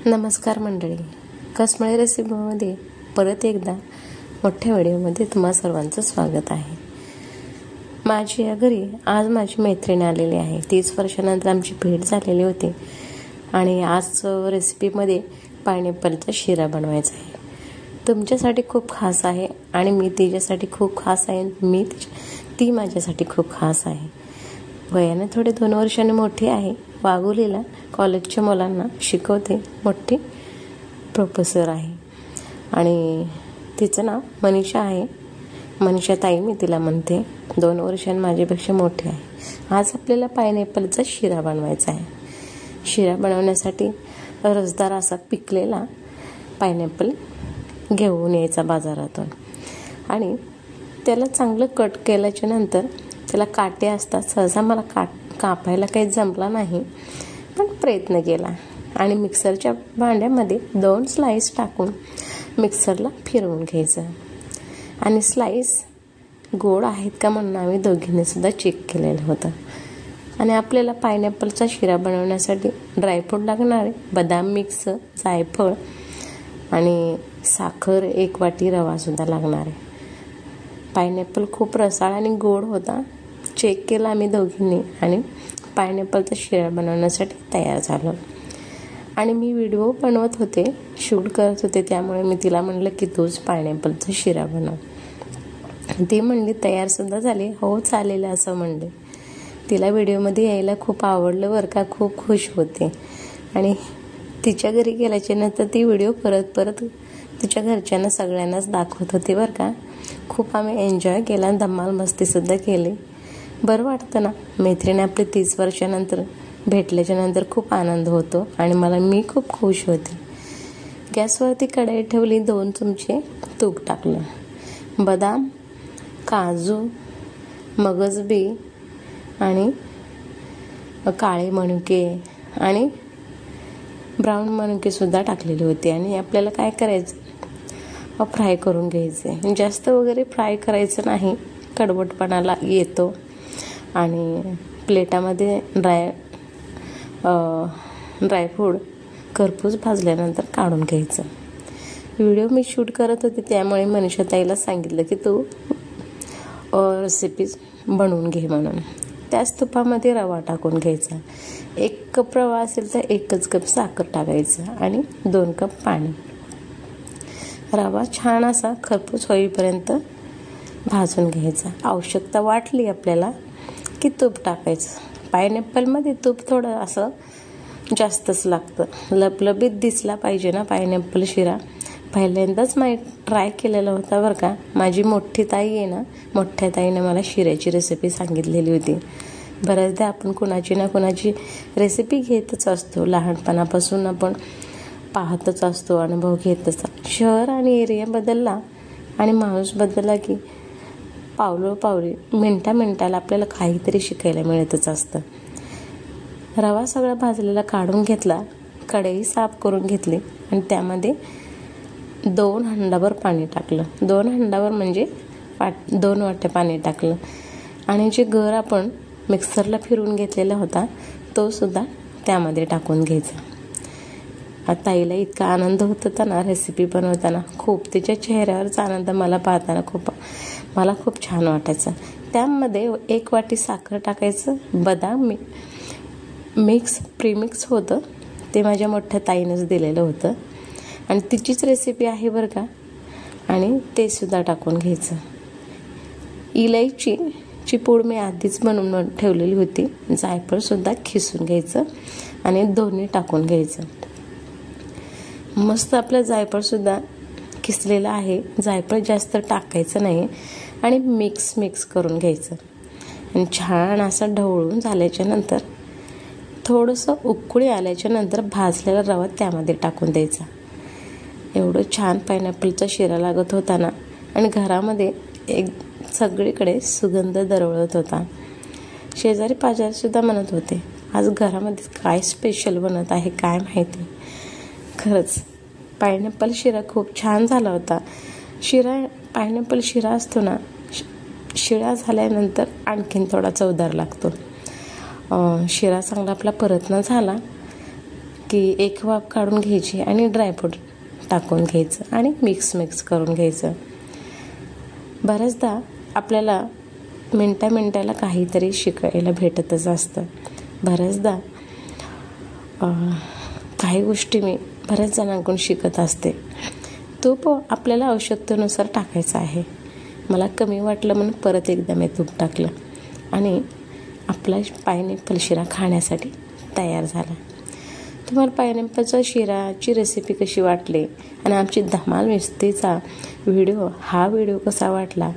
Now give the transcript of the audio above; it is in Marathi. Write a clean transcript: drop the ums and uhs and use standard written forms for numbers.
नमस्कार मंडळी, कसमळे रेसिपीमध्ये परत एकदा मोठ्या व्हिडिओमध्ये तुम्हा सर्वांचं स्वागत आहे. माझी या घरी आज माझी मैत्रीण आलेली आहे. 30 वर्षानंतर आमची भेट झालेली होती आणि आज रेसिपीमध्ये पायनॅपलचा शिरा बनवायचा आहे. तुमच्यासाठी खूप खास आहे आणि मी तिच्यासाठी खूप खास आहे. ती माझ्यासाठी खूप खास आहे. वयाने थोडे 2 वर्षांनी मोठी आहे. वाघोलीला कॉलेजच्या मुलांना शिकवते. मोठी प्रोफेसर आहे आणि तिचं नाव मनीषा आहे. मनीषा ताई मी तिला म्हणते. 2 वर्षांनी माझ्यापेक्षा मोठी आहे. आज आपल्याला पायनॅपलचा शिरा बनवायचा आहे. शिरा बनवण्यासाठी रसदार असा पिकलेला पायनॅपल घेऊन यायचा बाजारातून आणि त्याला चांगलं कट केल्याच्या नंतर त्याला काटे असतात. सहसा मला कापायला काही जमला नाही, पण प्रयत्न केला आणि मिक्सरच्या भांड्यामध्ये 2 स्लाईस टाकून मिक्सरला फिरवून घ्यायचं आणि स्लाईस गोड आहेत का म्हणून आम्ही दोघींनी सुद्धा चेक केलेलं होतं. आणि आपल्याला पायनॅपलचा शिरा बनवण्यासाठी ड्रायफ्रूट लागणार आहे. बदाम मिक्स, जायफळ आणि साखर, 1 वाटी रवासुद्धा लागणार आहे. पायनॅपल खूप रसाळ आणि गोड होता. चेक केला आम्ही दोघींनी आणि पायनॅपलचा शिरा बनवण्यासाठी तयार झालो. आणि मी व्हिडिओ बनवत होते, शूट करत होते, त्यामुळे मी तिला म्हणलं की तूच पायनॅपलचा शिरा बनव. ती म्हणली तयारसुद्धा झाली. हो चालेल असं म्हणले. तिला व्हिडिओमध्ये यायला खूप आवडलं बरं का. खूप खुश होते आणि तिच्या घरी गेल्याच्या नंतर ती व्हिडिओ परत तिच्या घरच्यांना सगळ्यांनाच दाखवत होते बरं का. खूप आम्ही एन्जॉय केला, धमाल मस्तीसुद्धा केली. बरं वाटतं ना, मैत्रिणी आपली 30 वर्षानंतर भेटल्याच्या नंतर खूप आनंद होतो आणि मी खूप खुश होते. गॅसवरती कढई ठेवली. 2 चमचे तूप टाकलं. बदाम, काजू, मगजबी आणि काळे मनुके आणि ब्राऊन मनुकेसुद्धा टाकलेले होते. आणि आपल्याला काय करायचं, फ्राय करून घ्यायचे. जास्त वगैरे फ्राय करायचं नाही, कडवटपणाला येतो. आणि प्लेटामध्ये ड्रायफ्रूट खरपूस भाजल्यानंतर काढून घ्यायचं. व्हिडिओ मी शूट करत होते, त्यामुळे मनीषा ताईला सांगितलं की तू रेसिपी बनवून घे म्हणून. त्याच तुपामध्ये रवा टाकून घ्यायचा. 1 कप रवा असेल तर 1च कप साखर टाकायचं आणि 2 कप पाणी. रवा छान असा खरपूस होईपर्यंत भाजून घ्यायचा. आवश्यकता वाटली आपल्याला की तूप टाकायचं. पायनॅपलमध्ये तूप थोडं असं जास्तच लागतं. लबलबीत दिसला पाहिजे ना पायनॅपल शिरा. पहिल्यांदाच मी ट्राय केलेला होता बरं का. माझी मोठी ताई आहे ना, मोठ्या ताईने मला शिऱ्याची रेसिपी सांगितलेली होती. बऱ्याचदा आपण कुणाची ना कुणाची रेसिपी घेतच असतो. लहानपणापासून आपण पाहतच असतो, अनुभव घेतच. शहर आणि एरिया बदलला आणि माणूस बदलला की पावलोपावली मिनटाला आपल्याला काहीतरी शिकायला मिळतच असतं. रवा सगळा भाजलेला काढून घेतला. कढई साफ करून घेतली आणि त्यामध्ये 2 हंडाभर पाणी टाकलं. 2 हंडाभर म्हणजे 2 वाट्या पाणी टाकलं. आणि जे गर आपण मिक्सरला फिरवून घेतलेला होता तो सुद्धा त्यामध्ये टाकून घ्यायचा. ताईला इतका आनंद होत होता ना रेसिपी बनवताना. खूप तिच्या चेहऱ्यावरचा आनंद मला पाहताना मला खूप छान वाटायचं. त्यामध्ये 1 वाटी साखर टाकायचं. बदाम प्रीमिक्स होतं, ते माझ्या मोठ्या ताईनंच दिलेलं होतं आणि तिचीच रेसिपी आहे बरं का. आणि ते सुद्धा टाकून घ्यायचं. इलायचीची पूड मी आधीच बनवून ठेवलेली होती. जायफळसुद्धा खिसून घ्यायचं आणि दोन्ही टाकून घ्यायचं. मस्त आपलं जायफळसुद्धा किसलेलं आहे. जायफळ जास्त टाकायचं नाही आणि मिक्स करून घ्यायचं. आणि छान असं ढवळून झाल्याच्या नंतर थोडंसं उकळी आल्याच्या नंतर भाजलेला रवा त्यामध्ये टाकून द्यायचा. एवढं छान पायनॅपलचा शिरा लागत होता ना. आणि घरामध्ये सगळीकडे सुगंध दरवळत होता. शेजारी पाजारीसुद्धा म्हणत होते आज घरामध्ये काय स्पेशल बनत आहे काय माहिती. खरंच पायनॅपल शिरा खूप छान झाला होता. पायनॅपल शिरा असतो ना, शिळा झाल्यानंतर आणखीन थोडा चवदार लागतो. शिरा चांगला आपला परतणं झाला की एक वाफ काढून घ्यायची आणि ड्रायफ्रूट टाकून घ्यायचं आणि मिक्स करून घ्यायचं. बऱ्याचदा आपल्याला मिनटाला काहीतरी शिकायला भेटतच असतं. बऱ्याचदा काही गोष्टी मी बऱ्याच जणांकडून शिकत असते. तूप आपल्याला आवश्यकतेनुसार टाकायचं आहे. मला कमी वाटलं म्हणून परत एकदा मी तूप टाकलं आणि आपला पायनॅपल शिरा खाण्यासाठी तयार झाला. तुम्हाला पायनॅपलच्या शिराची रेसिपी कशी वाटली आणि आमची धमाल मिस्तीचा हा व्हिडिओ कसा वाटला